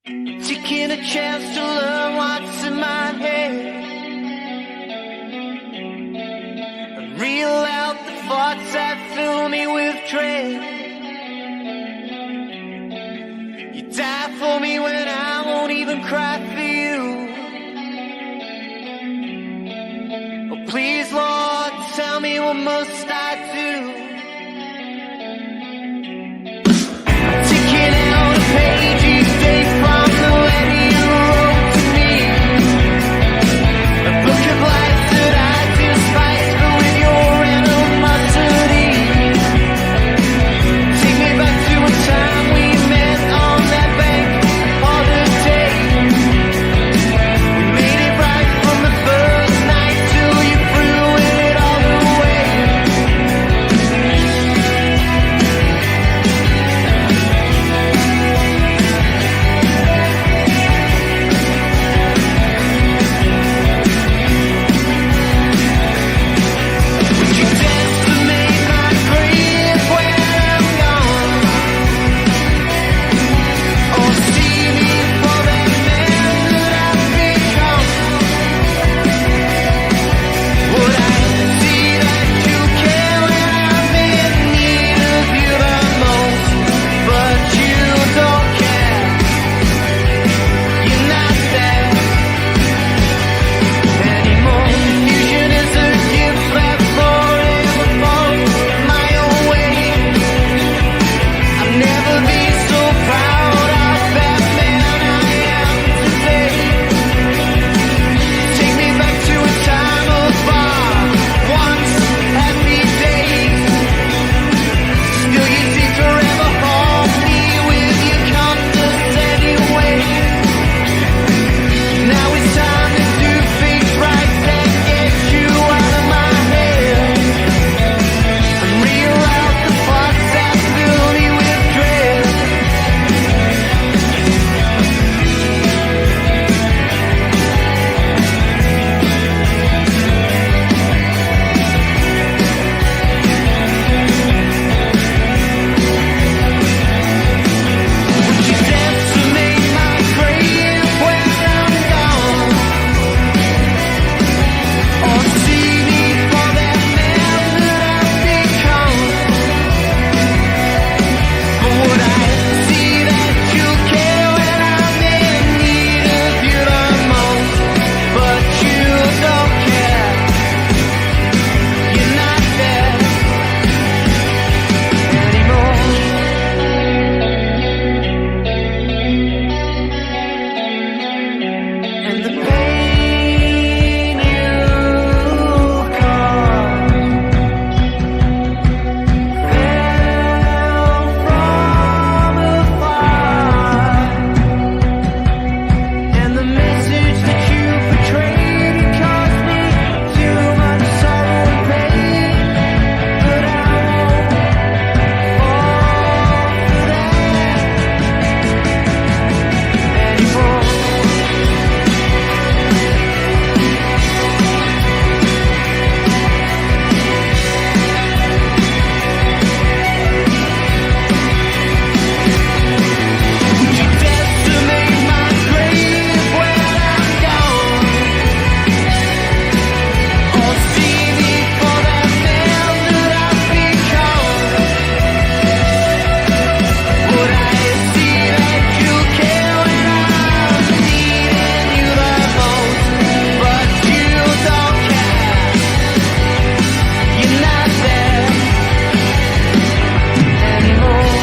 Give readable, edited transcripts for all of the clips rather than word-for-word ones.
Taking a chance to learn what's in my head and reel out the thoughts that fill me with dread. You die for me when I won't even cry for you. Oh, please, Lord, tell me what must I do? Taking out a page each day from the letter you wrote to me. A book of lies that I despise, but with your animosity. Take me back to a time we met on that bank holiday. We made it right from the first night till you threw it all away. Would you dance to make my grave when I'm gone? Or see me for that man that I've become? Would I see that you care when I'm in need of you the most? But you don't care. You're not there anymore. Confusion is a gift that forever falls my own way. I'll never be so proud of that man I am today. Take me back to a time of once happy days. Still you seem to ever haunt me with your condescending ways. Now it's time to do things right and get you out of my head and reel out the thoughts that fill me with dread. Would you dance to make my grave when I'm gone? Or see me for that man that I've become? But would I see that you care when I'm in need of you the most? But you don't care. You're not there anymore. And the pain you caused fell from afar, and the message that you betrayed caused me too much sorrow and pain. But I won't fall for that anymore. Would you dance to make my grave when I'm gone? Or see me for that man that I've become? Would I see that you care when I'm needing you the most? But you don't care. You're not there anymore.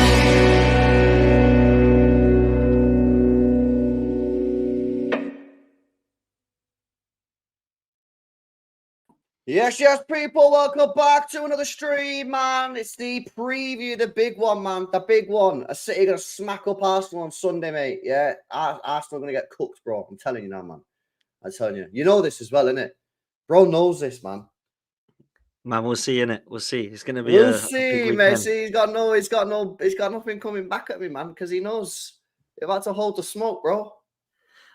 Yes, people, welcome back to another stream, man. It's the preview, the big one, man. The big one. A City going to smack up Arsenal on Sunday, mate. Yeah, Arsenal going to get cooked, bro. I'm telling you now, man. I'm telling you. You know this as well, innit? Bro knows this, man. Man, we'll see, innit? We'll see. It's going to be We'll a see, big mate. weekend. See, he's got nothing coming back at me, man, because he knows you've had to hold the smoke, bro.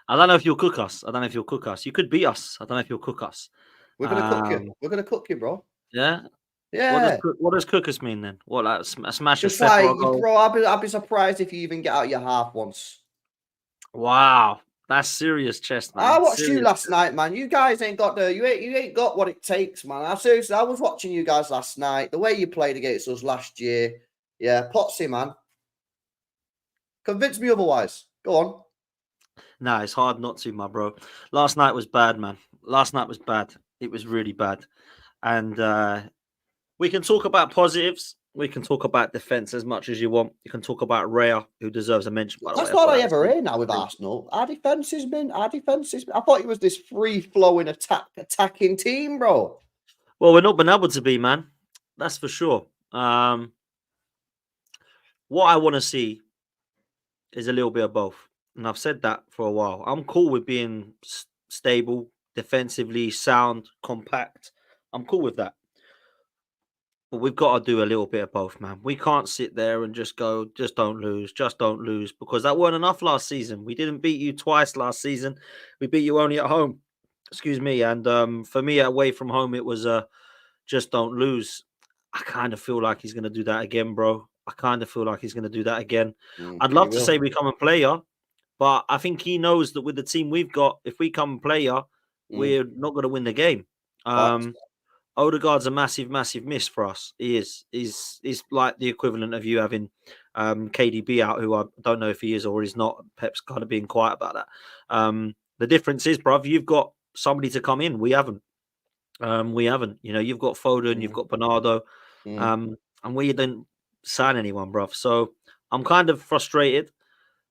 I don't know if you'll cook us. You could beat us. I don't know if you'll cook us. We're gonna cook you. We're gonna cook you, bro. Yeah? Yeah. What does cook us mean then? What, like a smash of Just like, Sephora goal? bro, I'd be surprised if you even get out your half once. Wow, that's serious chest, man. I watched you Serious last chest. night, man. You guys ain't got you ain't got what it takes, man. I was watching you guys last night. The way you played against us last year, yeah, Potsy, man. Convince me otherwise. Go on. Nah, it's hard not to, my bro. Last night was bad, man. Last night was bad. It was really bad. And we can talk about positives. We can talk about defense as much as you want. You can talk about Raya, who deserves a mention, by the way. That's I all thought I that was ever really hear now with good. Arsenal. Our defense has been. I thought it was this free flowing attacking team, bro. Well, we're not been able to be, man. That's for sure. What I want to see is a little bit of both. And I've said that for a while. I'm cool with being stable, defensively sound, compact. I'm cool with that. But we've got to do a little bit of both, man. We can't sit there and just go, just don't lose, because that weren't enough last season. We didn't beat you twice last season. We beat you only at home. Excuse me. And for me, away from home, it was just don't lose. I kind of feel like he's going to do that again, bro. I kind of feel like he's going to do that again. I'd He love to will. say we come and play ya, but I think he knows that with the team we've got, if we come and play ya, we're not going to win the game. Facts. Odegaard's a massive, massive miss for us. He is. He's like the equivalent of you having KDB out, who I don't know if he is or is not. Pep's kind of being quiet about that. The difference is, bruv, you've got somebody to come in. We haven't. We haven't. You know, you've got Foden, you've got Bernardo, and we didn't sign anyone, bruv. So I'm kind of frustrated.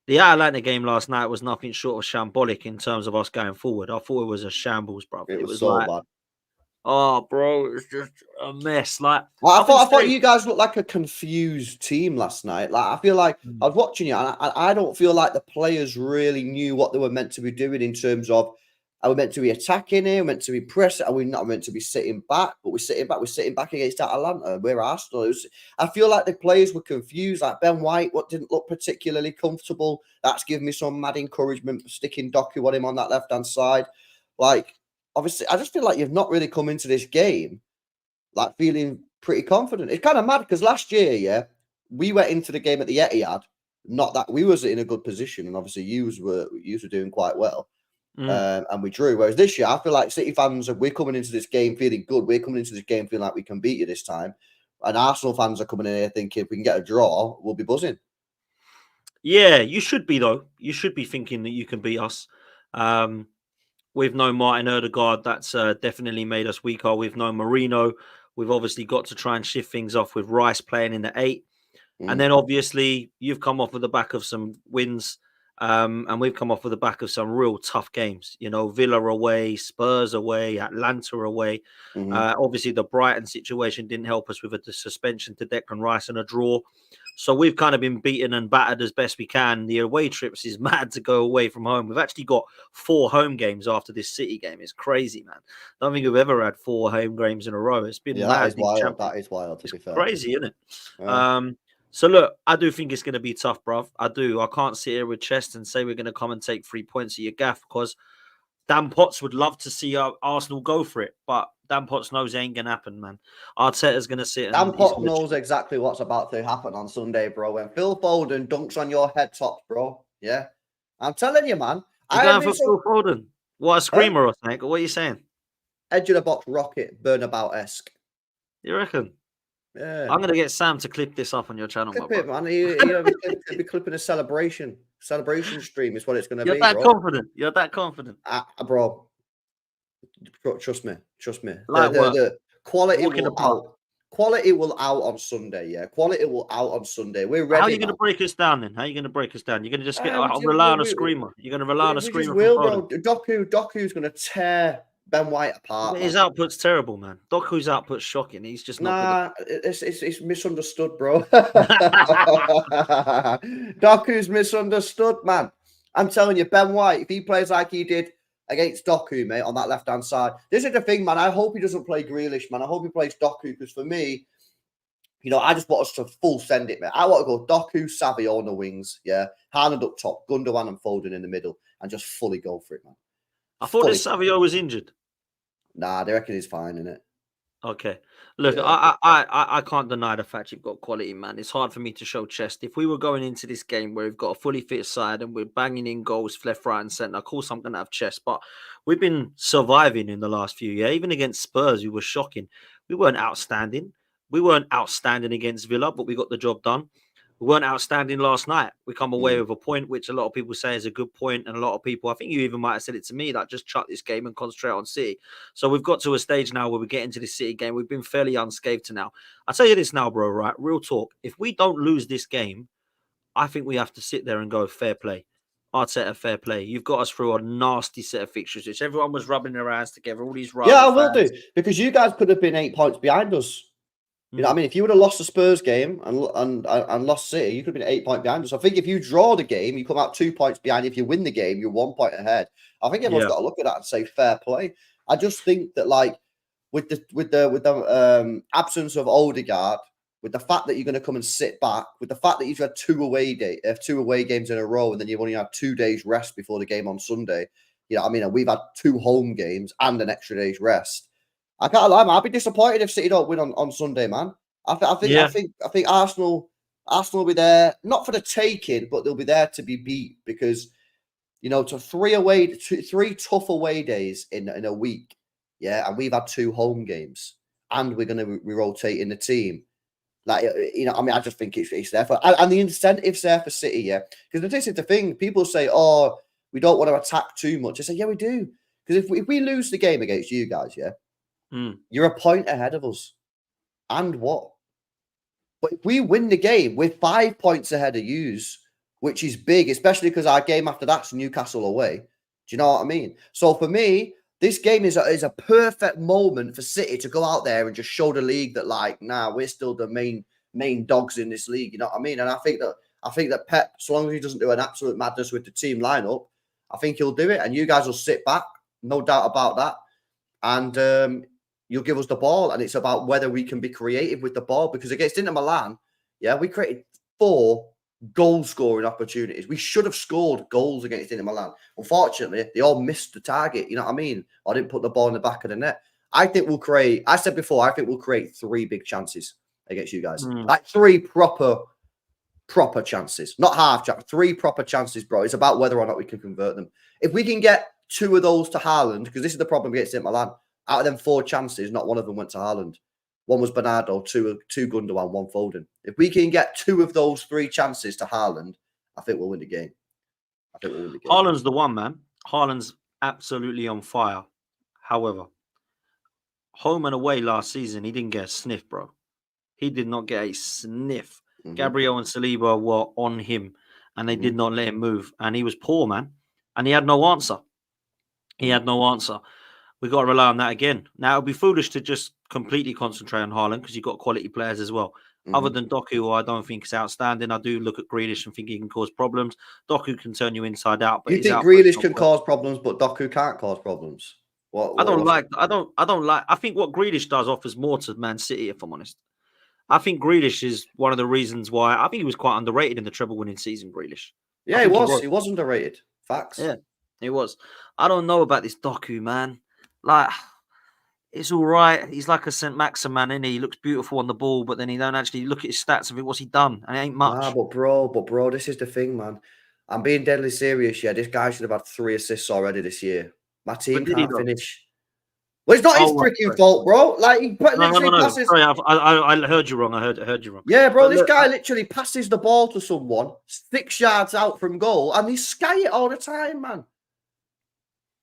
The Atlanta game last night was nothing short of shambolic in terms of us going forward. I thought it was a shambles, bruv. It It was was so like, bad. oh, bro, it's just a mess. Like Well, I've been I thought saying, you guys looked like a confused team last night. Like I feel like I was watching you, and I don't feel like the players really knew what they were meant to be doing in terms of are we meant to be attacking here, meant to be pressing, are we not meant to be sitting back? But we're sitting back. We're sitting back against Atalanta. We're Arsenal. I feel like the players were confused. Like Ben White, what didn't look particularly comfortable. That's given me some mad encouragement for sticking Doku on him on that left hand side. Like obviously, I just feel like you've not really come into this game like feeling pretty confident. It's kind of mad because last year, yeah, we went into the game at the Etihad. Not that we was in a good position, and obviously you were doing quite well, and we drew. Whereas this year, I feel like City fans we're coming into this game feeling good. We're coming into this game feeling like we can beat you this time, and Arsenal fans are coming in here thinking if we can get a draw, we'll be buzzing. yeah, you should be though. You should be thinking that you can beat us. We've known Martin Odegaard. That's definitely made us weaker. We've known Marino. We've obviously got to try and shift things off with Rice playing in the 8. And then obviously you've come off of the back of some wins. And we've come off of the back of some real tough games. You know, Villa away, Spurs away, Atlanta away. Obviously the Brighton situation didn't help us with a suspension to Declan Rice and a draw. So we've kind of been beaten and battered as best we can. The away trips is mad to go away from home. We've actually got 4 home games after this City game. It's crazy, man. I don't think we've ever had 4 home games in a row. It's been Yeah, mad. that is wild. That is wild, to be fair. Crazy, isn't it? Yeah. So look, I do think it's going to be tough, bruv. I do. I can't sit here with chest and say we're going to come and take 3 points at your gaff because Dan Potts would love to see Arsenal go for it, but Dan Potts knows it ain't going to happen, man. Arteta's going to sit Dan and he's Potts gonna knows exactly what's about to happen on Sunday, bro. When Phil Foden dunks on your head tops, bro. Yeah. I'm telling you, man. You're going for Phil Foden. What, a screamer or something? What are you saying? Edge of the box rocket, Burnabout-esque. You reckon? Yeah. I'm going to get Sam to clip this up on your channel, Clip my it, bro. man. He'll be clipping a celebration. Celebration stream is what it's going to You're be, that bro. confident. You're that confident. Bro, trust me. Like what? The quality Walk in the will park. out. Quality will out on Sunday, yeah. Quality will out on Sunday. We're ready. How are you going man. to break us down then? How are you going to break us down? You're going to just get We rely on a screamer. You're going to rely on a just screamer from will, Foden. bro. Doku's going to tear Ben White apart. His man. output's terrible, man. Doku's output's shocking. He's just not It's misunderstood, bro. Doku's misunderstood, man. I'm telling you, Ben White, if he plays like he did against Doku, mate, on that left-hand side. This is the thing, man. I hope he doesn't play Grealish, man. I hope he plays Doku, because for me, you know, I just want us to full send it, man. I want to go Doku, Savio on the wings, yeah. Haaland up top, Gundogan and Foden in the middle, and just fully go for it, man. I thought this Savio was injured. Nah, they reckon he's fine, innit? Okay. Look, Yeah. I can't deny the fact you've got quality, man. It's hard for me to show chest. If we were going into this game where we've got a fully fit side and we're banging in goals left, right, and centre, of course I'm gonna have chest. But we've been surviving in the last few years. Even against Spurs, we were shocking. We weren't outstanding. We weren't outstanding against Villa, but we got the job done. We weren't outstanding last night. We come away Mm. with a point, which a lot of people say is a good point, and a lot of people, I think you even might have said it to me, that just chuck this game and concentrate on City. So we've got to a stage now where we get into the City game. We've been fairly unscathed to now. I'll tell you this now, bro, right? Real talk. If we don't lose this game, I think we have to sit there and go fair play. Arteta, fair play. You've got us through a nasty set of fixtures, which everyone was rubbing their hands together, all these Yeah, I rival will do fans. because you guys could have been 8 points behind us. You know what I mean? If you would have lost the Spurs game and lost City, you could have been 8 points behind us. I think if you draw the game, you come out 2 points behind. If you win the game, you're 1 point ahead. I think everyone's Yeah. got to look at that and say fair play. I just think that like with the absence of Odegaard, with the fact that you're going to come and sit back, with the fact that you've had two away games in a row, and then you've only had 2 days rest before the game on Sunday. You know what I mean? And we've had 2 home games and an extra day's rest. I can't lie, man. I'd be disappointed if City don't win on Sunday, man. I Yeah. think Arsenal will be there, not for the taking, but they'll be there to be beat because to three tough away days in a week, yeah, and we've had 2 home games, and we're going to be rotating the team. Like I mean, I just think it's there for, and the incentives there for City, yeah. Because this is the thing: people say, "Oh, we don't want to attack too much." I say, "Yeah, we do." Because if we lose the game against you guys, yeah. You're a point ahead of us. And what? But if we win the game, we're 5 points ahead of yous, which is big, especially because our game after that's Newcastle away. Do you know what I mean? So for me, this game is a perfect moment for City to go out there and just show the league that, like, nah, we're still the main dogs in this league. You know what I mean? And I think that Pep, so long as he doesn't do an absolute madness with the team lineup, I think he'll do it. And you guys will sit back, no doubt about that. And you'll give us the ball, and it's about whether we can be creative with the ball. Because against Inter Milan, yeah, we created 4 goal-scoring opportunities. We should have scored goals against Inter Milan. Unfortunately, they all missed the target. You know what I mean? I didn't put the ball in the back of the net. I think we'll create. I said before, I think we'll create 3 big chances against you guys, like 3 proper chances, not half chance. 3 proper chances, bro. It's about whether or not we can convert them. If we can get 2 of those to Haaland, because this is the problem against Inter Milan. Out of them 4 chances, not one of them went to Haaland. One was Bernardo, 2 Gundogan, 1 Foden. If we can get 2 of those 3 chances to Haaland, I think we'll win the game. Haaland's the one, man. Haaland's absolutely on fire. However, home and away last season, he didn't get a sniff, bro. He did not get a sniff. Gabriel and Saliba were on him, and they did not let him move. And he was poor, man. And he had no answer. We've got to rely on that again. Now, it would be foolish to just completely concentrate on Haaland because you've got quality players as well. Other than Doku, who I don't think is outstanding. I do look at Grealish and think he can cause problems. Doku can turn you inside out. But you think Grealish can cause problems, but Doku can't cause problems? I think what Grealish does offers more to Man City, if I'm honest. I think Grealish is one of the reasons why I think he was quite underrated in the treble-winning season, Grealish. Yeah, he was. He was underrated. Facts. Yeah, he was. I don't know about this Doku, man. Like, it's all right. He's like a St. Maximan, innit? He looks beautiful on the ball, but then he don't actually look at his stats and think, what's he done? And it ain't much. Ah, but bro, this is the thing, man. I'm being deadly serious. Yeah, this guy should have had 3 assists already this year. My team can't finish. Well, it's not his freaking fault, bro. Like he literally passes. Sorry, I heard you wrong. I heard you wrong. Yeah, bro, this guy literally passes the ball to someone 6 yards out from goal, and he sky it all the time, man.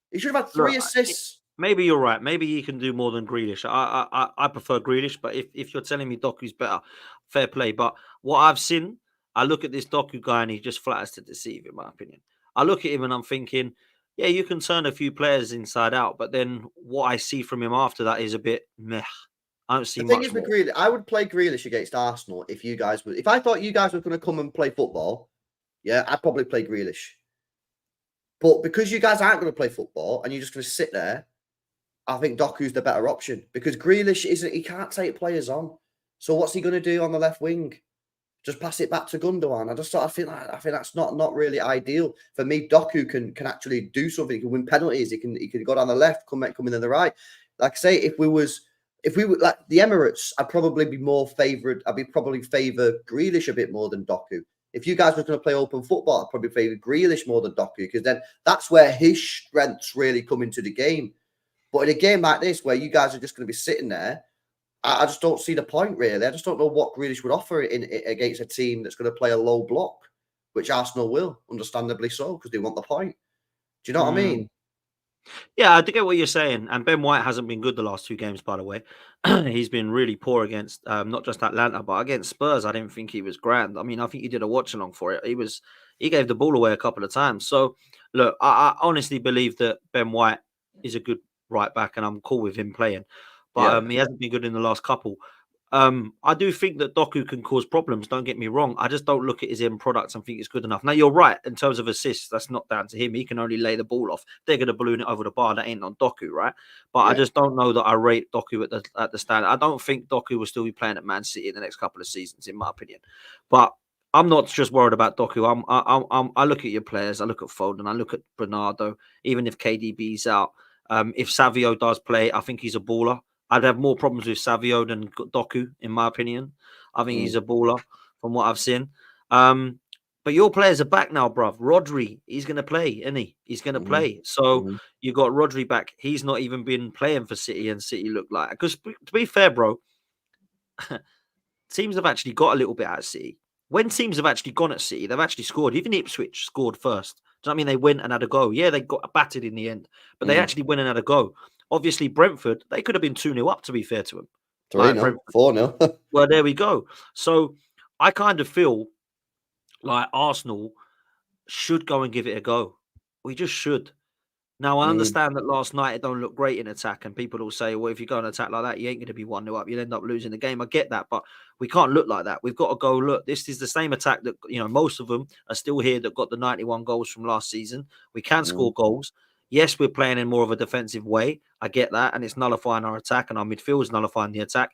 He should have had 3 assists. Maybe you're right. Maybe he can do more than Grealish. I prefer Grealish, but if you're telling me Doku's better, fair play. But what I've seen, I look at this Doku guy and he just flatters to deceive, in my opinion. I look at him and I'm thinking, yeah, you can turn a few players inside out, but then what I see from him after that is a bit meh. I don't see much. The thing is with Grealish, I would play Grealish against Arsenal if you guys would. If I thought you guys were going to come and play football, yeah, I'd probably play Grealish. But because you guys aren't going to play football and you're just going to sit there, I think Doku's the better option because Grealish he can't take players on. So what's he going to do on the left wing? Just pass it back to Gundogan. I think that's not really ideal for me. Doku can actually do something. He can win penalties. He can go down the left, come in on the right. Like I say, if we was if we were like the Emirates, I'd probably be more favoured. I'd be probably favour Grealish a bit more than Doku. If you guys were going to play open football, I'd probably favour Grealish more than Doku, because then that's where his strengths really come into the game. But in a game like this, where you guys are just going to be sitting there, I just don't see the point, really. I just don't know what Grealish would offer against a team that's going to play a low block, which Arsenal will, understandably so, because they want the point. Do you know what I mean? Yeah, I do get what you're saying. And Ben White hasn't been good the last 2 games, by the way. He's been really poor against not just Atlanta, but against Spurs. I didn't think he was grand. I mean, I think he did a watch along for it. He gave the ball away a couple of times. So look, I honestly believe that Ben White is a good right back, and I'm cool with him playing. But he hasn't been good in the last couple. I do think that Doku can cause problems. Don't get me wrong. I just don't look at his end products and think it's good enough. Now, you're right. In terms of assists, that's not down to him. He can only lay the ball off. They're going to balloon it over the bar. That ain't on Doku, right? But I just don't know that I rate Doku at the standard. I don't think Doku will still be playing at Man City in the next couple of seasons, in my opinion. But I'm not just worried about Doku. I look at your players. I look at Foden. I look at Bernardo. Even if KDB's out, if Savio does play, I think he's a baller. I'd have more problems with Savio than Doku, in my opinion. I think he's a baller from what I've seen. But your players are back now, bruv. Rodri, he's going to play, isn't he? He's going to play. So you got Rodri back. He's not even been playing for City, and City look like... Because to be fair, bro, teams have actually got a little bit out of City. When teams have actually gone at City, they've actually scored. Even Ipswich scored first. Do you know what I mean? They went and had a go. Yeah, they got battered in the end, but they actually went and had a go. Obviously, Brentford, they could have been 2-0 up, to be fair to them. 3-0, 4-0. Well, there we go. So I kind of feel like Arsenal should go and give it a go. We just should. Now, I understand that last night it don't look great in attack, and people will say, well, if you go and attack like that, you ain't going to be 1-0 up. You'll end up losing the game. I get that, but we can't look like that. We've got to go, look, this is the same attack that, most of them are still here that got the 91 goals from last season. We can score goals. Yes, we're playing in more of a defensive way. I get that, and it's nullifying our attack, and our midfield is nullifying the attack.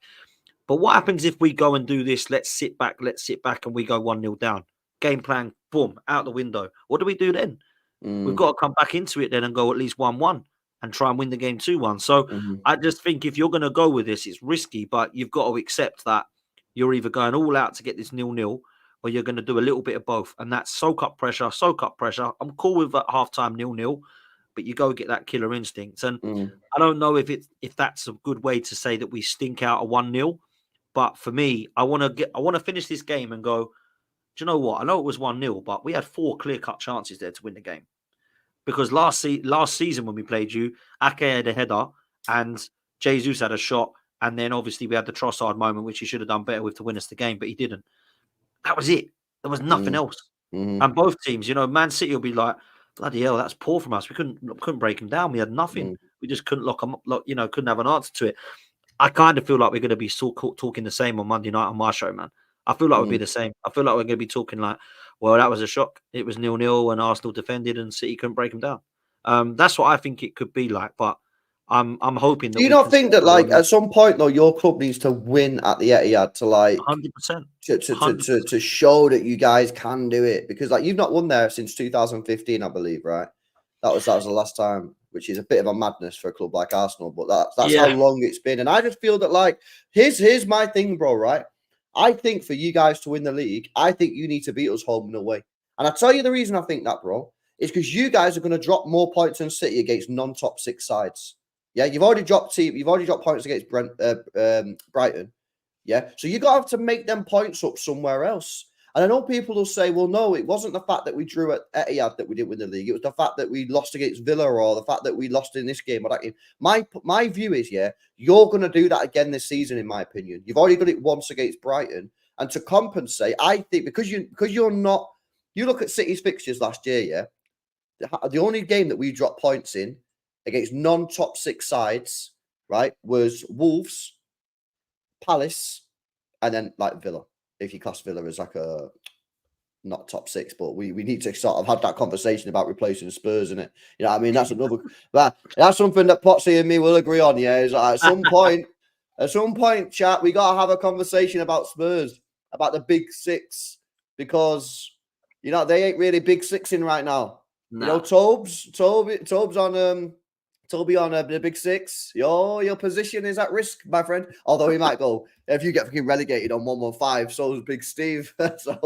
But what happens if we go and do this? Let's sit back, and we go 1-0 down. Game plan, boom, out the window. What do we do then? We've got to come back into it then and go at least 1-1 and try and win the game 2-1. So I just think if you're going to go with this, it's risky, but you've got to accept that you're either going all out to get this 0-0 or you're going to do a little bit of both. And that's soak up pressure. I'm cool with that halftime 0-0, but you go get that killer instinct. And I don't know if that's a good way to say that we stink out a 1-0. But for me, I want to finish this game and go, do you know what? I know it was 1-0, but we had 4 clear-cut chances there to win the game. Because last season when we played you, Ake had a header and Jesus had a shot. And then obviously we had the Trossard moment, which he should have done better with to win us the game, but he didn't. That was it. There was nothing else. And both teams, Man City will be like, bloody hell, that's poor from us. We couldn't break them down. We had nothing. We just couldn't lock them up, couldn't have an answer to it. I kind of feel like we're going to be talking the same on Monday night on my show, man. I feel like we'll be the same. I feel like we're going to be talking like, well, that was a shock. It was 0-0 and Arsenal defended and City couldn't break them down. That's what I think it could be like. But I'm hoping that. Do you not think that, like, at some point though, your club needs to win at the Etihad to, like, 100% to show that you guys can do it? Because, like, you've not won there since 2015, I believe, right? That was the last time, which is a bit of a madness for a club like Arsenal. But that's how long it's been. And I just feel that, like, here's my thing, bro. Right? I think for you guys to win the league, I think you need to beat us home and away. And I tell you the reason I think that, bro, is because you guys are going to drop more points than City against non-top 6 sides. Yeah, you've already dropped points against Brighton. Yeah, so you got to make them points up somewhere else. And I know people will say, well, no, it wasn't the fact that we drew at Etihad that we didn't win the league. It was the fact that we lost against Villa or the fact that we lost in this game or that game. My view is, you're going to do that again this season, in my opinion. You've already done it once against Brighton. And to compensate, I think because you're not, you look at City's fixtures last year, the only game that we dropped points in against non-top 6 sides, right, was Wolves, Palace, and then like Villa. If you class Villa as like a not top 6, but we need to sort of have that conversation about replacing Spurs, in it. You know what I mean? That's another. That's something that Potsy and me will agree on. Yeah, is like at some point, chat, we gotta have a conversation about Spurs, about the big 6, because they ain't really big 6 in right now. No. Tobes on Toby on the big six. Your position is at risk, my friend. Although he might go, if you get fucking relegated on 115, so is Big Steve. So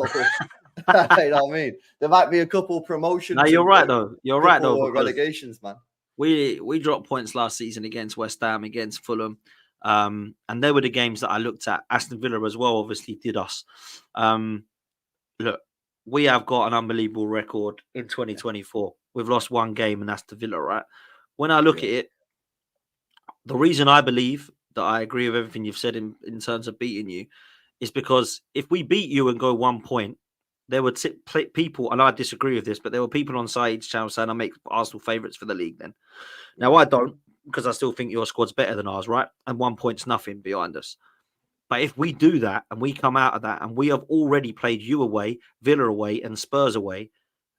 you know what I mean? There might be a couple promotions. No, you're right though. You're right though. Because Relegations, man. we dropped points last season against West Ham, against Fulham. And they were the games that I looked at. Aston Villa as well, obviously, did us. Look, we have got an unbelievable record in 2024. We've lost one game, and that's the Villa, right? When I look at it, the reason I believe that I agree with everything you've said in terms of beating you is because if we beat you and go 1 point, there were people, and I disagree with this, but there were people on Saeed's channel saying I make Arsenal favourites for the league then. Now, I don't, because I still think your squad's better than ours, right? And 1 point's nothing behind us. But if we do that and we come out of that and we have already played you away, Villa away, and Spurs away,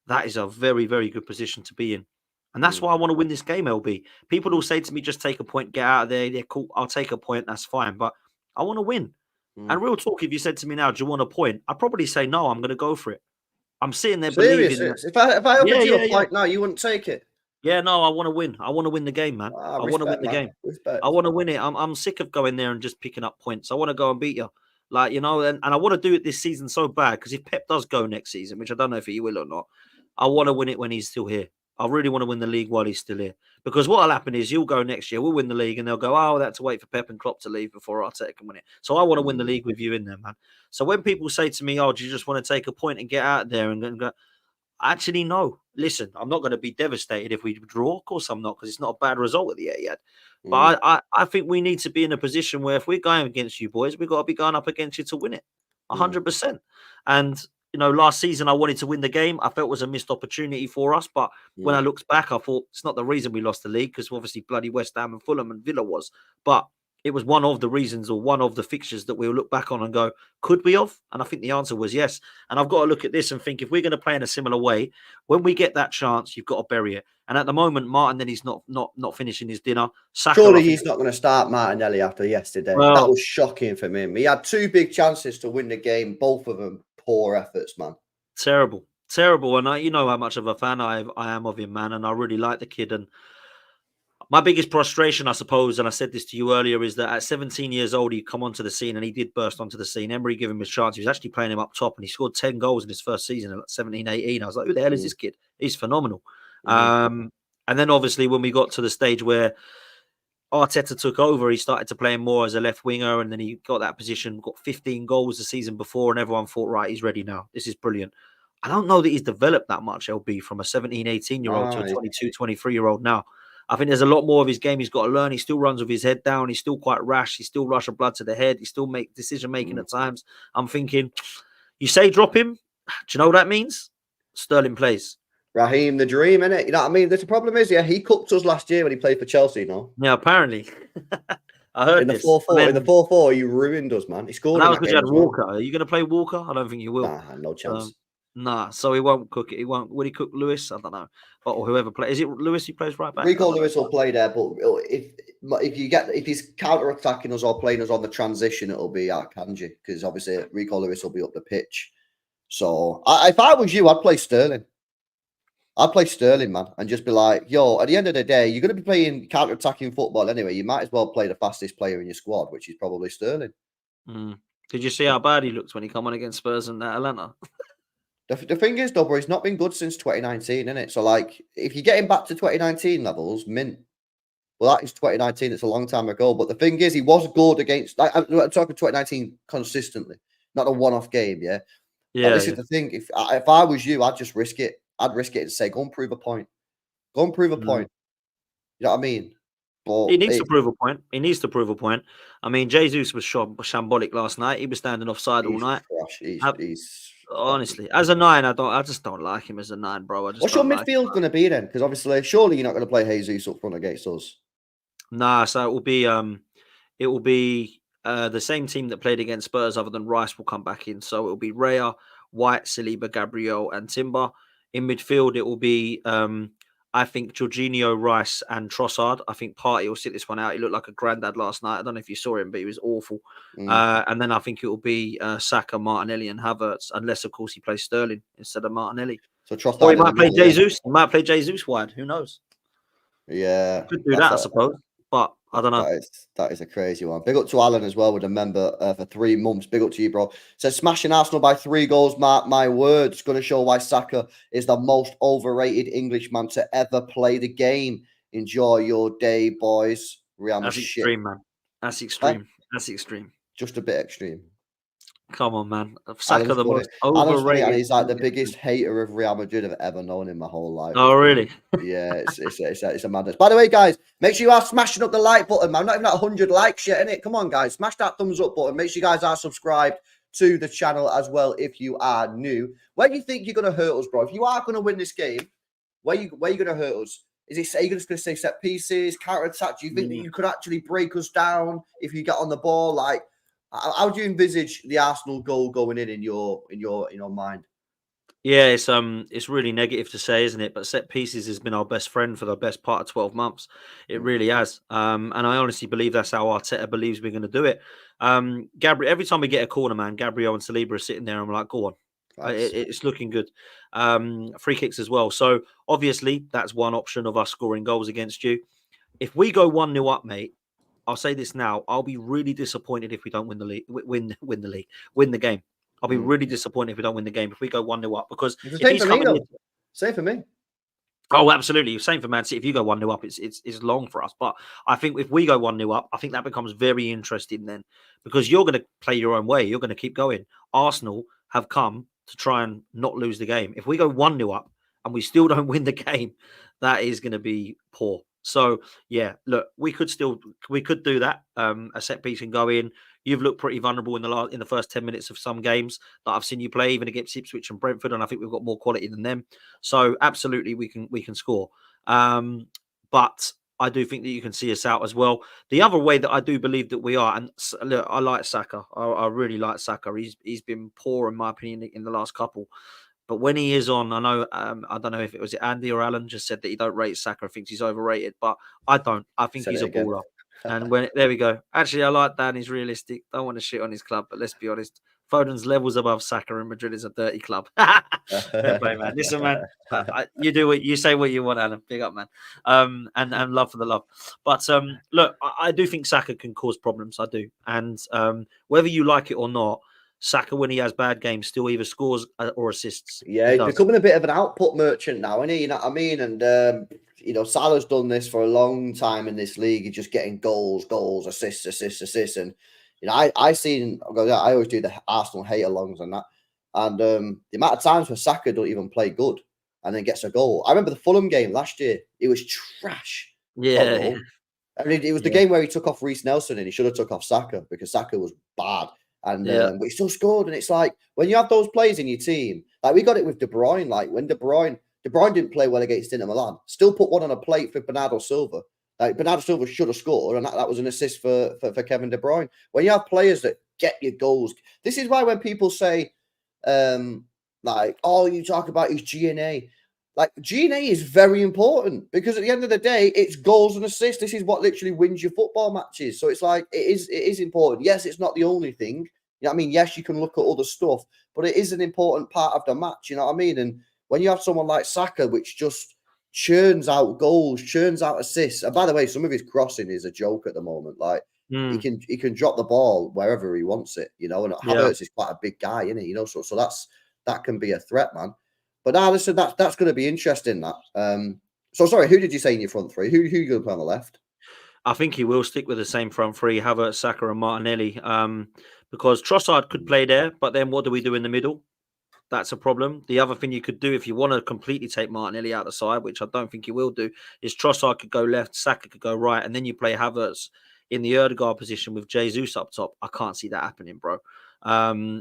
that is a very, very good position to be in. And that's why I want to win this game, LB. People will say to me, just take a point, get out of there. Yeah, cool. I'll take a point. That's fine. But I want to win. And real talk, if you said to me now, do you want a point? I'd probably say, no, I'm going to go for it. I'm sitting there believing. If I offered you a point now, you wouldn't take it. Yeah, no, I want to win. I want to win the game, man. I want to win the game. I want to win it. I'm sick of going there and just picking up points. I want to go and beat you. Like, you know, and I want to do it this season so bad, because if Pep does go next season, which I don't know if he will or not, I want to win it when he's still here. I really want to win the league while he's still here. Because what will happen is you'll go next year, we'll win the league, and they'll go, oh, that's to wait for Pep and Klopp to leave before Arteta can win it. So I want to win the league with you in there, man. So when people say to me, oh, do you just want to take a point and get out there and go, actually, no. Listen, I'm not going to be devastated if we draw. Of course I'm not, because it's not a bad result at the Etihad. But I think we need to be in a position where if we're going against you boys, we've got to be going up against you to win it. 100%. And, you know, last season I wanted to win the game. I felt it was a missed opportunity for us. But when I looked back, I thought it's not the reason we lost the league, because obviously bloody West Ham and Fulham and Villa was. But it was one of the reasons, or one of the fixtures that we'll look back on and go, could we have? And I think the answer was yes. And I've got to look at this and think, if we're going to play in a similar way, when we get that chance, you've got to bury it. And at the moment, Martinelli's not finishing his dinner. Saka, surely he's not going to start Martinelli after yesterday. Well, that was shocking for him. He had 2 big chances to win the game, both of them poor efforts, man. Terrible. And you know how much of a fan I am of him, man. And I really like the kid. And my biggest frustration, I suppose, and I said this to you earlier, is that at 17 years old, he come onto the scene, and he did burst onto the scene. Emery gave him his chance. He was actually playing him up top, and he scored 10 goals in his first season at 17, 18. I was like, who the hell is this kid? He's phenomenal. And then obviously when we got to the stage where Arteta took over, he started to play him more as a left winger, and then he got that position, got 15 goals the season before, and everyone thought, right, he's ready now. This is brilliant. I don't know that he's developed that much, LB, from a 17, 18-year-old to a 22, 23-year-old now. I think there's a lot more of his game he's got to learn. He still runs with his head down. He's still quite rash. He still rush of blood to the head. He still make decision-making at times. I'm thinking, you say drop him. Do you know what that means? Sterling plays. Raheem the dream, innit? You know what I mean? The problem is, he cooked us last year when he played for Chelsea, no? Yeah, apparently. I heard in the 4-4. In the 4-4, he ruined us, man. He scored. That was because you had Walker. Are you going to play Walker? I don't think you will. Nah, no chance. Nah, so he won't cook it. He won't. Would he cook Lewis? I don't know. Or whoever plays. Is it Lewis who plays right back? Rico Lewis will play there, but if he's counter-attacking us or playing us on the transition, it'll be Akanji, because obviously Rico Lewis will be up the pitch. So if I was you, I'd play Sterling. I'd play Sterling, man, and just be like, yo, at the end of the day, you're going to be playing counter-attacking football anyway. You might as well play the fastest player in your squad, which is probably Sterling. Did you see how bad he looked when he come on against Spurs and Atlanta? The thing is, though, bro, he's not been good since 2019, innit? So, like, if you get him back to 2019 levels, mint. Well, that is 2019. It's a long time ago. But the thing is, he was good against... I'm talking 2019 consistently, not a one-off game, yeah? Yeah. This is the thing. If I was you, I'd just risk it. I'd risk it and say, go and prove a point. Go and prove a point. You know what I mean? But he needs to prove a point. He needs to prove a point. I mean, Jesus was shambolic last night. He was standing offside all night. He's honestly, as a 9, I just don't like him as a 9, bro. What's your midfield going to be then? Because obviously, surely you're not going to play Jesus up front against us. Nah, so it will be the same team that played against Spurs, other than Rice will come back in. So it will be Raya, White, Saliba, Gabriel, and Timber. In midfield, it will be I think Jorginho, Rice, and Trossard. I think Partey will sit this one out. He looked like a granddad last night. I don't know if you saw him, but he was awful. And then I think it will be Saka, Martinelli, and Havertz, unless, of course, he plays Sterling instead of Martinelli. So Trossard, or he might play Jesus. He might play Jesus wide. Who knows? Yeah, Could do that, I suppose, but I don't know. that is a crazy one. Big up to Alan as well with a member for 3 months. Big up to you, bro. Says smashing Arsenal by 3 goals. Mark my words. Going to show why Saka is the most overrated Englishman to ever play the game. Enjoy your day, boys. Real That's shit. extreme, man. That's Huh? extreme. That's extreme. Just a bit extreme. Come on, man. Saka, the most Alan's funny, and overrated. he's like the biggest hater of Real Madrid I've ever known in my whole life. Oh, really? Yeah, it's a madness. By the way, guys, make sure you are smashing up the like button, man. Not even at 100 likes yet, innit? Come on, guys, smash that thumbs up button. Make sure you guys are subscribed to the channel as well if you are new. Where do you think you're gonna hurt us, bro? If you are gonna win this game, where you gonna hurt us? Are you just gonna say set pieces, counter attack? Do you think that you could actually break us down if you get on the ball? Like, how do you envisage the Arsenal goal going in your mind? Yeah, it's really negative to say, isn't it? But set pieces has been our best friend for the best part of 12 months. It really has. And I honestly believe that's how Arteta believes we're going to do it. Gabriel, every time we get a corner, man, Gabriel and Saliba are sitting there. And I'm like, go on. It's looking good. Free kicks as well. So obviously that's one option of us scoring goals against you. If we go 1-0 up, mate, I'll say this now. I'll be really disappointed if we don't win the league, win the game. I'll be really disappointed if we don't win the game if we go 1-0 up, because it's the same for me, though. Same for me. Oh, absolutely. Same for Man City. If you go 1-0 up, it's long for us. But I think if we go 1-0 up, I think that becomes very interesting then, because you're going to play your own way. You're going to keep going. Arsenal have come to try and not lose the game. If we go 1-0 up and we still don't win the game, that is going to be poor. So yeah, look, we could do that. A set piece can go in. You've looked pretty vulnerable in the first 10 minutes of some games that I've seen you play, even against Ipswich and Brentford, and I think we've got more quality than them. So absolutely, we can score. But I do think that you can see us out as well. The other way that I do believe that we are, and look, I like Saka. I really like Saka. He's been poor in my opinion in the last couple. But when he is on, I know I don't know if it was Andy or Alan just said that he don't rate Saka, thinks he's overrated, but I don't. I think he's a baller. And there we go. Actually, I like Dan. He's realistic. Don't want to shit on his club, but let's be honest. Foden's levels above Saka, and Madrid is a dirty club. Fair play, man. Listen, man. You do what you say. What you want, Alan. Big up, man. And love for the love. But look, I do think Saka can cause problems. I do, and whether you like it or not, Saka, when he has bad games, still either scores or assists. Yeah, he's becoming a bit of an output merchant now, isn't he? You know what I mean? And Salah's done this for a long time in this league. He's just getting goals, assists. And I always do the Arsenal hate alongs and that. And the amount of times where Saka don't even play good and then gets a goal. I remember the Fulham game last year. It was trash. Yeah. I mean, it was the game where he took off Reece Nelson and he should have took off Saka because Saka was bad. And but he still scored. And it's like when you have those players in your team, like we got it with De Bruyne. Like when De Bruyne didn't play well against Inter Milan, still put one on a plate for Bernardo Silva. Like Bernardo Silva should have scored, and that was an assist for Kevin De Bruyne. When you have players that get your goals, this is why when people say, like, oh, you talk about his GNA. Like GNA is very important because at the end of the day, it's goals and assists. This is what literally wins your football matches. So it's like it is important. Yes, it's not the only thing. You know what I mean? Yes, you can look at other stuff, but it is an important part of the match. You know what I mean? And when you have someone like Saka, which just churns out goals, churns out assists. And by the way, some of his crossing is a joke at the moment. Like he can drop the ball wherever he wants it. You know, and Havertz is quite a big guy, isn't he? You know, so that can be a threat, man. But now, listen, that's going to be interesting. That. So sorry, who did you say in your front three? Who you going to play on the left? I think he will stick with the same front three: Havertz, Saka, and Martinelli. Because Trossard could play there, but then what do we do in the middle? That's a problem. The other thing you could do if you want to completely take Martinelli out the side, which I don't think you will do, is Trossard could go left, Saka could go right, and then you play Havertz in the Erdegaard position with Jesus up top. I can't see that happening, bro.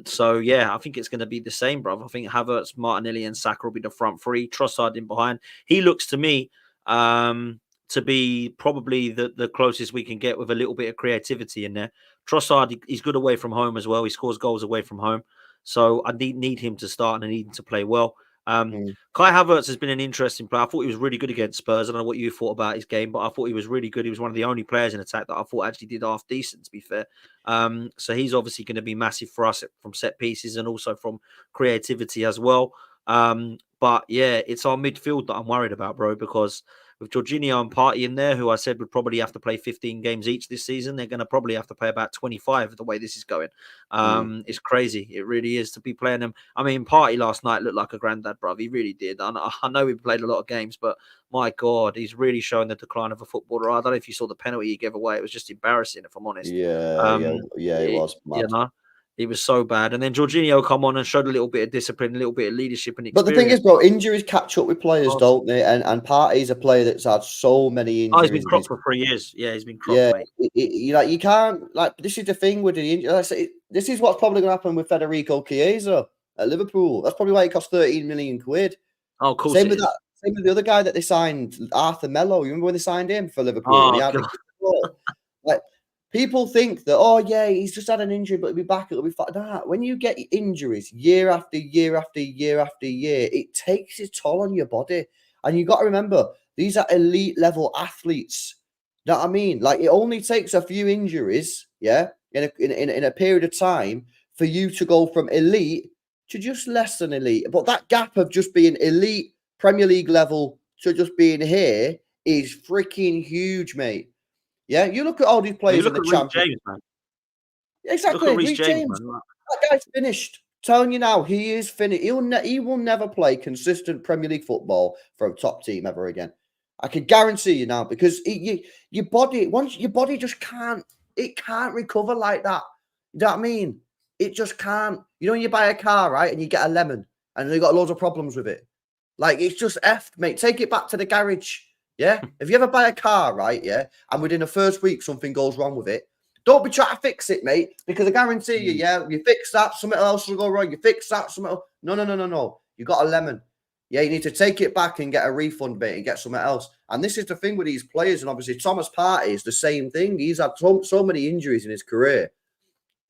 So yeah, I think it's going to be the same, bro. I think Havertz, Martinelli, and Saka will be the front three. Trossard in behind. He looks to me to be probably the closest we can get with a little bit of creativity in there. Trossard, he's good away from home as well. He scores goals away from home. So I need him to start and I need him to play well. Kai Havertz has been an interesting player. I thought he was really good against Spurs. I don't know what you thought about his game, but I thought he was really good. He was one of the only players in attack that I thought actually did half decent, to be fair. So he's obviously going to be massive for us from set pieces and also from creativity as well. But But yeah, it's our midfield that I'm worried about, bro, because with Jorginho and Partey in there, who I said would probably have to play 15 games each this season, they're going to probably have to play about 25 the way this is going. It's crazy. It really is to be playing them. I mean, Partey last night looked like a granddad, bro. He really did. I know he played a lot of games, but my God, he's really showing the decline of a footballer. I don't know if you saw the penalty he gave away. It was just embarrassing, if I'm honest. It was mad. You know, it was so bad. And then Jorginho come on and showed a little bit of discipline, a little bit of leadership and But experience. the thing is, bro, injuries catch up with players, don't they? And Partey's a player that's had so many injuries. Oh, he's been cropped for 3 years. Yeah, he's been cropped, mate. You can't, like, this is the thing with the injury. This is what's probably going to happen with Federico Chiesa at Liverpool. That's probably why it cost 13 million quid. Oh, of course. Same with the other guy that they signed, Arthur Melo. You remember when they signed him for Liverpool? Oh, He had like, people think that, oh yeah, he's just had an injury, but he'll be back. It'll be fine. Nah, when you get injuries year after year after year after year, it takes its toll on your body. And you got to remember, these are elite level athletes. You know what I mean? Like, it only takes a few injuries, yeah, in a period of time for you to go from elite to just less than elite. But that gap of just being elite Premier League level to just being here is freaking huge, mate. Yeah, you look at all these players in the Championship. James, man. Exactly, Look at Reece James. Man. That guy's finished. Telling you now, he is finished. He will never play consistent Premier League football for a top team ever again. I can guarantee you now, because your body just can't. It can't recover like that. You know what I mean? It just can't. You know when you buy a car, right, and you get a lemon, and you got loads of problems with it. Like, it's just effed, mate. Take it back to the garage. Yeah. If you ever buy a car, right, yeah, and within the first week something goes wrong with it, don't be trying to fix it, mate, because I guarantee you, yeah, you fix that, something else will go wrong. You fix that, something else. No. You got a lemon. Yeah, you need to take it back and get a refund, mate, and get something else. And this is the thing with these players, and obviously Thomas Partey is the same thing. He's had so many injuries in his career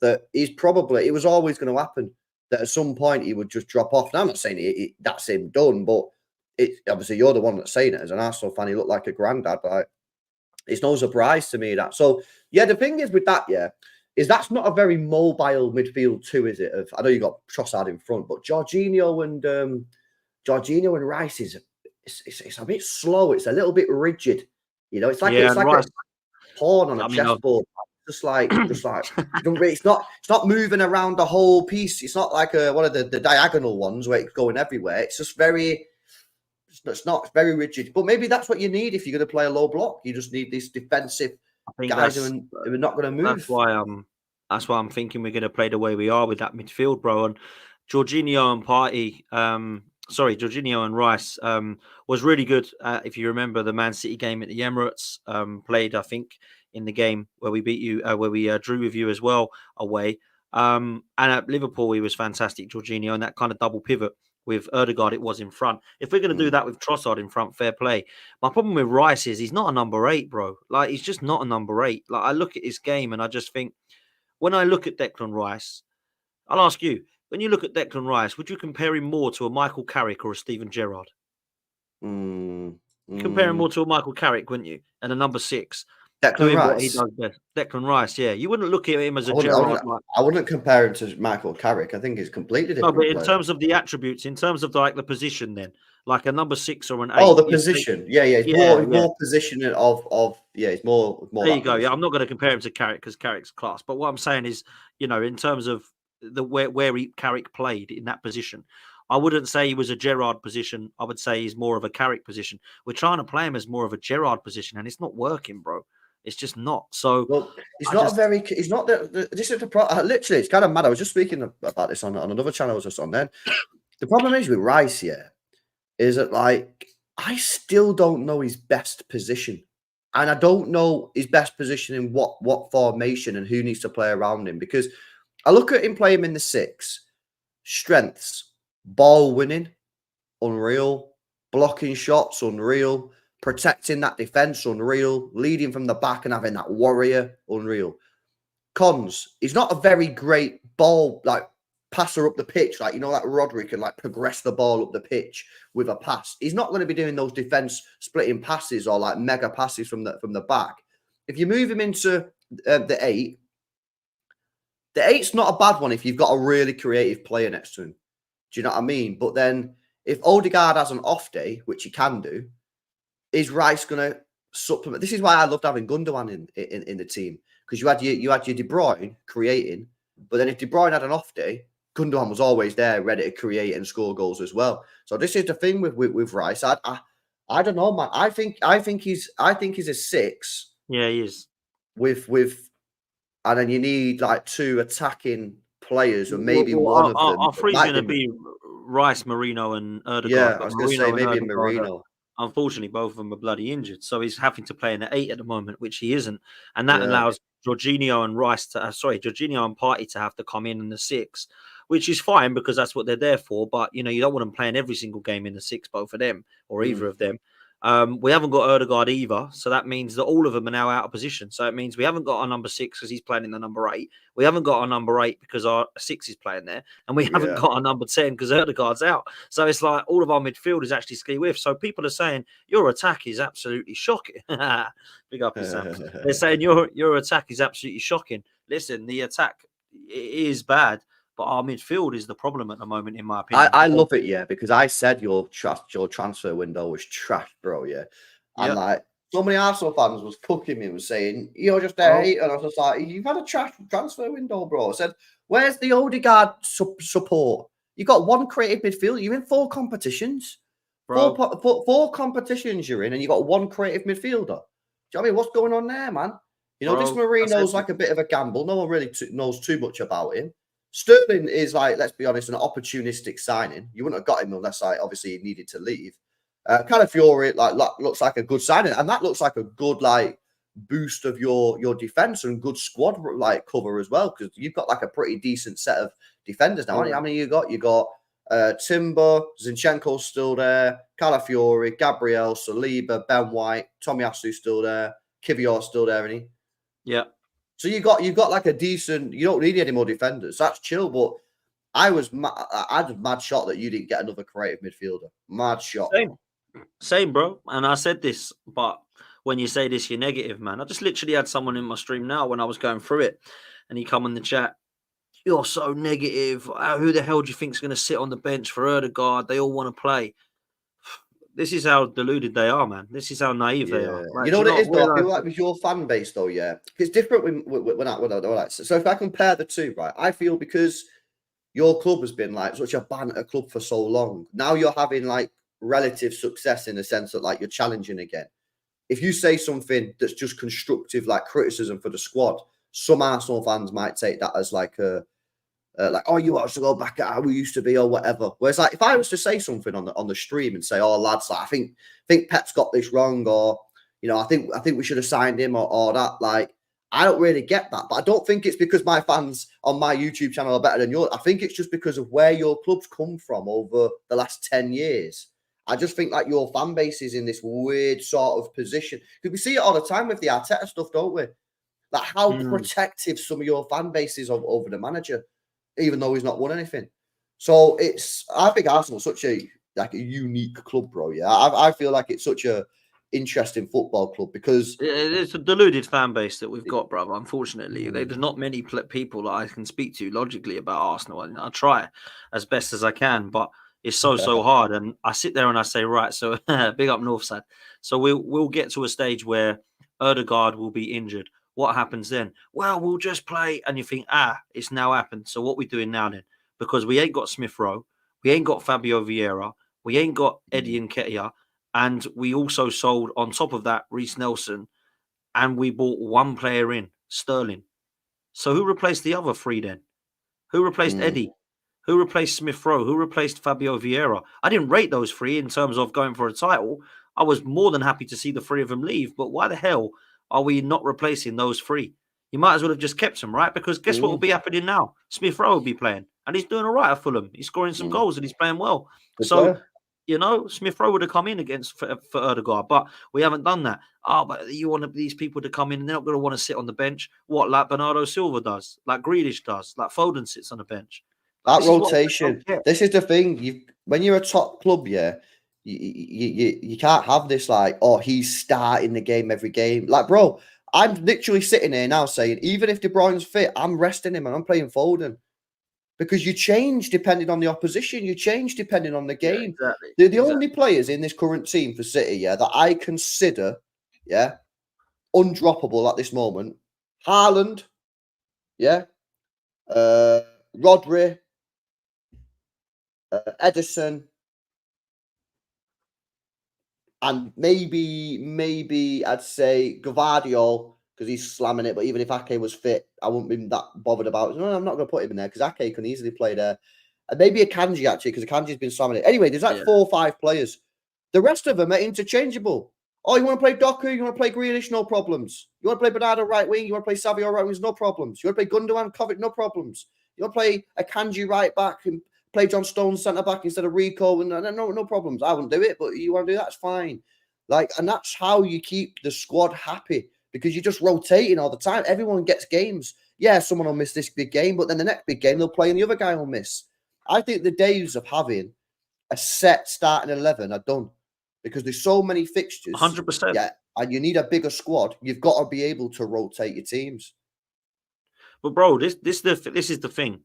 that it was always going to happen, that at some point he would just drop off. Now, I'm not saying that's him done, but obviously you're the one that's saying it. As an Arsenal fan, he looked like a granddad, but it's no surprise to me that. So, yeah, the thing is with that, yeah, is that's not a very mobile midfield too, is it? I know you got Trossard in front, but Jorginho and Rice it's a bit slow. It's a little bit rigid. You know, it's like a pawn on a chessboard. Just like it's not moving around the whole piece. It's not like one of the diagonal ones where it's going everywhere. It's just it's very rigid. But maybe that's what you need if you're going to play a low block. You just need these defensive guys who are not going to move. That's why I'm thinking we're going to play the way we are with that midfield, bro. And Jorginho and Jorginho and Rice was really good. If you remember the Man City game at the Emirates, played, I think, in the game where we beat you, where we drew with you as well away. And at Liverpool, he was fantastic, Jorginho, and that kind of double pivot with Ødegaard, it was in front. If we're going to do that with Trossard in front, fair play. My problem with Rice is he's not a number 8, bro. Like, he's just not a number 8. Like, I look at his game and I just think, when I look at Declan Rice, I'll ask you, when you look at Declan Rice, would you compare him more to a Michael Carrick or a Steven Gerrard? Compare him more to a Michael Carrick, wouldn't you? And a number 6. Declan Rice. What he does best. Declan Rice, yeah. You wouldn't look at him as a Gerrard. I wouldn't compare him to Michael Carrick. I think he's completely different. No, but in terms of the attributes, in terms of like the position, then, like a number 6 or an 8. Oh, the position. It's more positioning of it's more. There you go. Yeah, I'm not going to compare him to Carrick because Carrick's class. But what I'm saying is, you know, in terms of where Carrick played in that position, I wouldn't say he was a Gerrard position. I would say he's more of a Carrick position. We're trying to play him as more of a Gerrard position, and it's not working, bro. It's just not. So this is the problem. Literally, it's kind of mad. I was just speaking about this on another channel I was just on then. The problem is with Rice here is that, like, I still don't know his best position. And I don't know his best position in what formation and who needs to play around him. Because I look at him playing in the 6. Strengths, ball winning, unreal. Blocking shots, unreal. Protecting that defense, unreal. Leading from the back and having that warrior, unreal. Cons, he's not a very great ball, like, passer up the pitch. Like, you know, like Rodri can, like, progress the ball up the pitch with a pass. He's not going to be doing those defense splitting passes or, like, mega passes from the back. If you move him into the 8, the 8's not a bad one if you've got a really creative player next to him. Do you know what I mean? But then If Odegaard has an off day, which he can do, is Rice going to supplement? This is why I loved having Gundogan in the team, because you had your De Bruyne creating, but then if De Bruyne had an off day, Gundogan was always there, ready to create and score goals as well. So this is the thing with Rice. I don't know, man. I think he's a 6. Yeah, he is. And then you need like 2 attacking players, or maybe one of them. Our three's going to be Rice, Marino, and Erdegaard. Yeah, I was going to say maybe Marino. Unfortunately, both of them are bloody injured, so he's having to play in the 8 at the moment, which he isn't, and that allows Jorginho and Jorginho and Partey to have to come in the 6, which is fine because that's what they're there for. But you don't want them playing every single game in the 6, both of them or either of them. We haven't got Erdegaard either, so that means that all of them are now out of position. So it means we haven't got our number 6 because he's playing in the number 8. We haven't got our number 8 because our 6 is playing there, and we haven't got our number 10 because Erdegaard's out. So it's like all of our midfield is actually ski with. So people are saying your attack is absolutely shocking. Big up yourself. They're saying your attack is absolutely shocking. Listen, the attack is bad, but our midfield is the problem at the moment, in my opinion. I love it, because I said your transfer window was trash, bro, and like so many Arsenal fans was cooking me and was saying you're just a hater, and I was just like, you've had a trash transfer window, bro. I said, where's the Odegaard support? You got 1 creative midfield. You're in 4 competitions, bro. Four competitions you're in, and you got 1 creative midfielder. Do you know what I mean? What's going on there, man? This Marino's like a bit of a gamble. No one really knows too much about him. Sterling is, like, let's be honest, an opportunistic signing. You wouldn't have got him unless, like, obviously he needed to leave. Calafiori, looks like a good signing, and that looks like a good, like, boost of your defense and good squad, like, cover as well, because you've got, like, a pretty decent set of defenders now. How many you got? You got Timber, Zinchenko's still there, Calafiori, Gabriel, Saliba, Ben White, Tomiyasu still there, Kivior's still there, isn't he? Yeah. So you've got like a decent. You don't need any more defenders. That's chill. But I was mad shocked that you didn't get another creative midfielder. Mad shocked. Same, bro. And I said this, but when you say this, you're negative, man. I just literally had someone in my stream now when I was going through it, and he come in the chat. You're so negative. Who the hell do you think's going to sit on the bench for Erdegaard? They all want to play. This is how deluded they are, man. This is how naive they are. Like, you know what it is, though? I feel like with your fan base, though, it's different when I like. So if I compare the two, right, I feel because your club has been like such a banter club for so long, now you're having like relative success in the sense that like you're challenging again. If you say something that's just constructive, like criticism for the squad, some Arsenal fans might take that as like a oh, you want us to go back at how we used to be or whatever. Whereas, like, if I was to say something on the stream and say, "Oh, lads, like, I think Pep's got this wrong," or I think we should have signed him or that, like, I don't really get that. But I don't think it's because my fans on my YouTube channel are better than yours. I think it's just because of where your club's come from over the last 10 years. I just think like your fan base is in this weird sort of position, because we see it all the time with the Arteta stuff, don't we? Like how protective some of your fan base is over the manager, even though he's not won anything. So I think Arsenal's such a unique club, bro. Yeah, I feel like it's such a interesting football club because it's a deluded fan base that we've got, brother. Unfortunately, there's not many people that I can speak to logically about Arsenal, and I try as best as I can, but it's so hard. And I sit there and I say, right, so big up Northside. So we'll get to a stage where Erdegaard will be injured. What happens then? Well, we'll just play. And you think, it's now happened. So what we doing now then? Because we ain't got Smith Rowe. We ain't got Fabio Vieira. We ain't got Eddie Nketiah. And we also sold, on top of that, Reece Nelson. And we bought one player in, Sterling. So who replaced the other 3 then? Who replaced Eddie? Who replaced Smith Rowe? Who replaced Fabio Vieira? I didn't rate those 3 in terms of going for a title. I was more than happy to see the 3 of them leave. But why the hell are we not replacing those 3? You might as well have just kept them, right? Because guess what will be happening now? Smith Rowe will be playing, and he's doing all right at Fulham. He's scoring some goals and he's playing well. Good player. Smith Rowe would have come in against for Erdegaard, but we haven't done that. But you want these people to come in, and they're not going to want to sit on the bench. What, like Bernardo Silva does, like Grealish does, like Foden sits on the bench. That rotation. This is the thing. When you're a top club, you can't have this like, oh, he's starting the game every game. Like, bro, I'm literally sitting here now saying, even if De Bruyne's fit, I'm resting him and I'm playing Foden. because you change depending on the opposition. You change depending on the game. Yeah, exactly. The only players in this current team for City, that I consider, undroppable at this moment, Haaland, Rodri, Edison, and maybe I'd say Gvardiol, because he's slamming it. But even if Ake was fit, I wouldn't be that bothered about it. No, I'm not going to put him in there because Ake can easily play there. And maybe a Kanji, actually, because Kanji's been slamming it. Anyway, there's like 4 or 5 players. The rest of them are interchangeable. Oh, you want to play Doku? You want to play Grealish? No problems. You want to play Bernardo right wing? You want to play Savio right wing? No problems. You want to play Gundogan, Kovic? No problems. You want to play a Kanji right back and play John Stones centre back instead of Rico? And no problems. I wouldn't do it, but you want to do that? It's fine. And that's how you keep the squad happy, because you're just rotating all the time. Everyone gets games. Yeah, someone will miss this big game, but then the next big game they'll play and the other guy will miss. I think the days of having a set starting 11 are done, because there's so many fixtures. 100%. Yeah, and you need a bigger squad. You've got to be able to rotate your teams. But bro, this is the thing.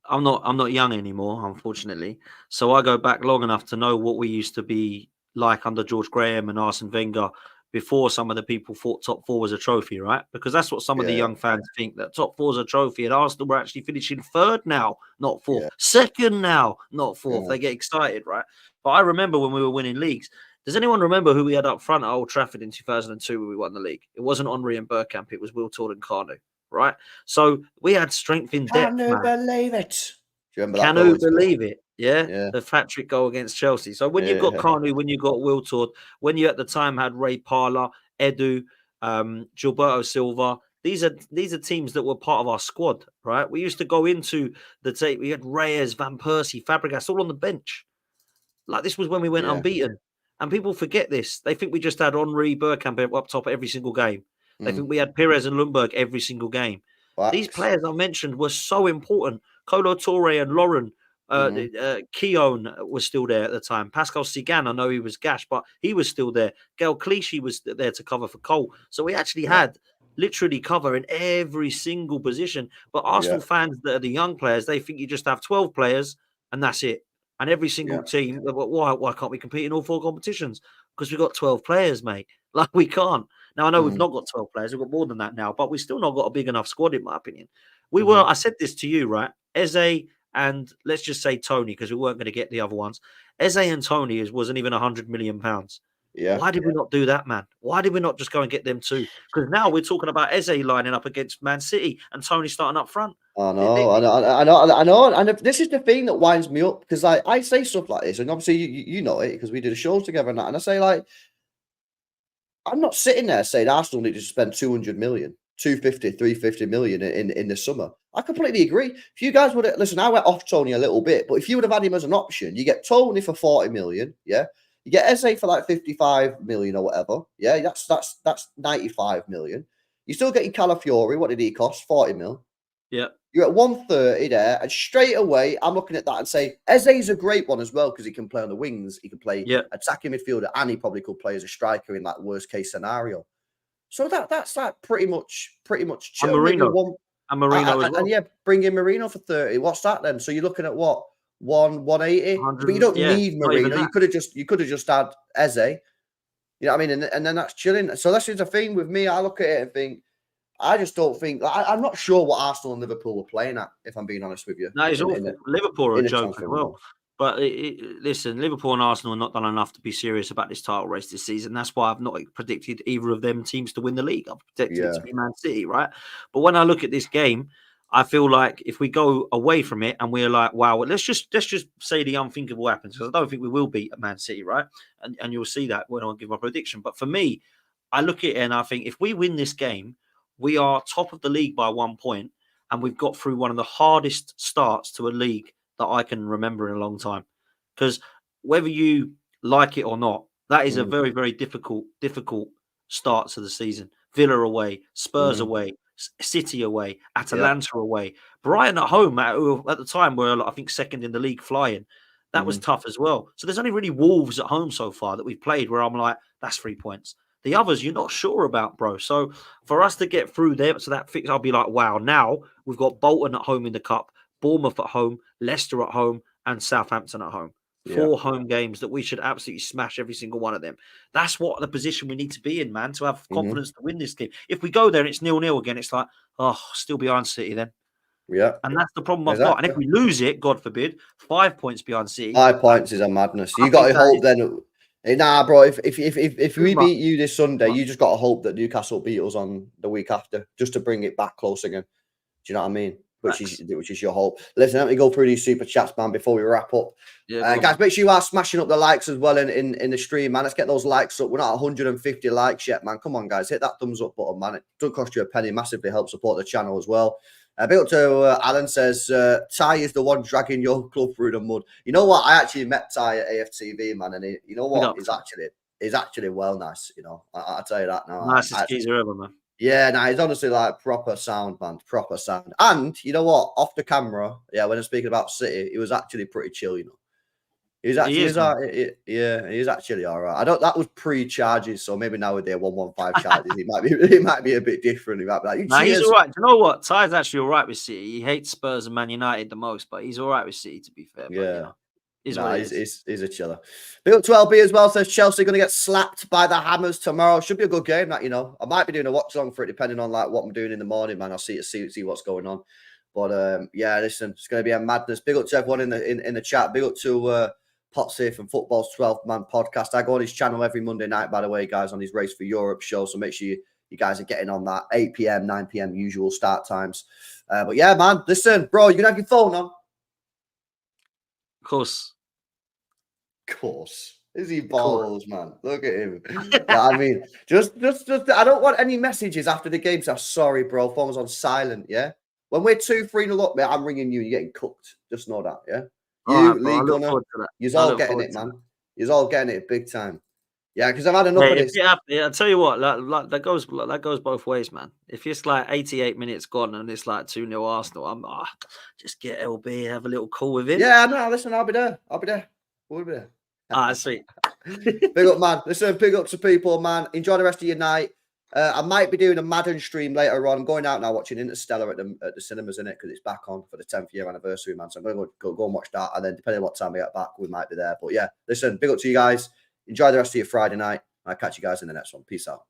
I'm not young anymore, unfortunately. So I go back long enough to know what we used to be like under George Graham and Arsene Wenger, before some of the people thought top 4 was a trophy, right? Because that's what some of the young fans think, that top 4 is a trophy, and Arsenal were actually finishing 3rd now, not 4th. 2nd now, not 4th. They get excited, right? But I remember when we were winning leagues. Does anyone remember who we had up front at Old Trafford in 2002 when we won the league? It wasn't Henry and Bergkamp, it was Wiltord and Karl, right? So we had strength in depth. Can you believe it? Do you remember Can that you goal? believe it? Yeah, the hat-trick goal against Chelsea. So when you've got Kanu, when you've got Wiltord, when you at the time had Ray Parlour, Edu, Gilberto Silva, these are teams that were part of our squad, right? We used to go into the tape. We had Reyes, Van Persie, Fabregas all on the bench. Like, this was when we went unbeaten. And people forget this. They think we just had Henry, Bergkamp up top every single game. They think we had Perez and Lundberg every single game. These players I mentioned were so important. Kolo Touré and Lauren, Keown was still there at the time. Pascal Sigan, I know he was gash, but he was still there. Gael Clichy was there to cover for Cole. So we actually had literally cover in every single position. But Arsenal fans that are the young players, they think you just have 12 players and that's it. And every single team, why can't we compete in all 4 competitions? Because we've got 12 players, mate. Like, we can't. Now, I know we've not got 12 players. We've got more than that now, but we've still not got a big enough squad, in my opinion. We were, I said this to you, right? Eze and let's just say Tony, because we weren't going to get the other ones. Eze and Tony wasn't even £100 million. Yeah. Why did we not do that, man? Why did we not just go and get them too? Because now we're talking about Eze lining up against Man City and Tony starting up front. I know. And this is the thing that winds me up, because I say stuff like this, and obviously you know it because we did a show together and that. And I say, like, I'm not sitting there saying Arsenal need to spend 200 million, 250, 350 million in the summer. I completely agree. If you guys would have, listen, I went off Tony a little bit, but if you would have had him as an option, you get Tony for 40 million, you get Eze for like 55 million or whatever, that's 95 million. You still get your Calafiori. What did he cost? 40 mil. Yeah. You're at 130 there, and straight away, I'm looking at that and say, Eze's a great one as well, because he can play on the wings, he can play attacking midfielder, and he probably could play as a striker in that worst case scenario. So that's like pretty much chill. And Marino. And Marino as well. And bring in Marino for 30. What's that then? So you're looking at what? 180? But you don't need Marino. You could have just had Eze. You know what I mean? And then that's chilling. So that's just the thing with me. I look at it and think, I just don't think. I'm not sure what Arsenal and Liverpool were playing at, if I'm being honest with you. No, it's awful. Liverpool are a joke as well. But listen, Liverpool and Arsenal are not done enough to be serious about this title race this season. That's why I've not predicted either of them teams to win the league. I've predicted it to be Man City, right? But when I look at this game, I feel like if we go away from it and we're like, wow, let's just say the unthinkable happens, because I don't think we will beat Man City, right? And you'll see that when I give my prediction. But for me, I look at it and I think if we win this game, we are top of the league by 1 point, and we've got through one of the hardest starts to a league that I can remember in a long time. Because whether you like it or not, that is a very, very difficult start to the season. Villa away, Spurs away, City away, Atalanta away, Brighton at home, at the time were, I think, second in the league, flying. That was tough as well. So there's only really Wolves at home so far that we've played where I'm like, that's 3 points. The others you're not sure about, bro. So for us to get through there, so that fix, I'll be like, wow, now we've got Bolton at home in the cup, Bournemouth at home, Leicester at home, and Southampton at home. 4 home games that we should absolutely smash every single one of them. That's what the position we need to be in, man, to have confidence to win this game. If we go there and it's 0-0 again, it's like, oh, still behind City then. Yeah. And that's the problem I've got. And if we lose it, God forbid, 5 points behind City. 5 points is a madness. You got to hope then. Nah, bro. If we beat you this Sunday, you just got to hope that Newcastle beat us on the week after, just to bring it back close again. Do you know what I mean? Which is your hope. Listen, let me go through these super chats, man, before we wrap up. Guys, make sure you are smashing up the likes as well in the stream, man. Let's get those likes up. We're not 150 likes yet, man. Come on, guys, hit that thumbs up button, man. It doesn't cost you a penny. Massively help support the channel as well. Big up to Alan says, Ty is the one dragging your club through the mud. You know what? I actually met Ty at AFTV, man, and you know what? He's actually well nice. You know, I'll tell you that now. Nicest geezer ever, man. Yeah, no, he's honestly like proper sound, man. Proper sound. And you know what? Off the camera, when I'm speaking about City, he was actually pretty chill, you know. He's actually, he's actually all right. That was pre-charges, so maybe now with their 115 charges, he might be a bit different. He might be like, he's all right. Do you know what? Ty's actually all right with City. He hates Spurs and Man United the most, but he's all right with City, to be fair. Yeah. But, he's a chiller. Big up to LB as well, says Chelsea going to get slapped by the Hammers tomorrow. Should be a good game, that, you know. I might be doing a watch along for it, depending on like what I'm doing in the morning, man. I'll see what's going on. But listen, it's going to be a madness. Big up to everyone in the chat. Big up to Potsafe and Football's 12th Man podcast. I go on his channel every Monday night, by the way, guys, on his Race for Europe show. So make sure you guys are getting on that 8 p.m., 9 p.m. usual start times. But yeah, man, listen, bro, you're going to have your phone on? Of course. Is he balls, man? Look at him. I mean, just I don't want any messages after the game. So sorry, bro. Phone was on silent. Yeah. When we're 2-3 up, mate, I'm ringing you. You're getting cooked. Just know that. Yeah. Lee Gunner, you're all getting it, man. You're all getting it big time. Yeah, because I've had enough of this. I'll tell you what, like that goes both ways, man. If it's like 88 minutes gone and it's like 2-0 Arsenal, just get LB, have a little call with him. Yeah, no, listen, I'll be there. We'll be there. Sweet. Big up, man. Listen, big up to people, man. Enjoy the rest of your night. I might be doing a Madden stream later on. I'm going out now watching Interstellar at the cinemas, in it, because it's back on for the 10th year anniversary, man. So I'm going to go and watch that, and then depending on what time we get back, we might be there. But yeah, listen, big up to you guys. Enjoy the rest of your Friday night. I'll catch you guys in the next one. Peace out.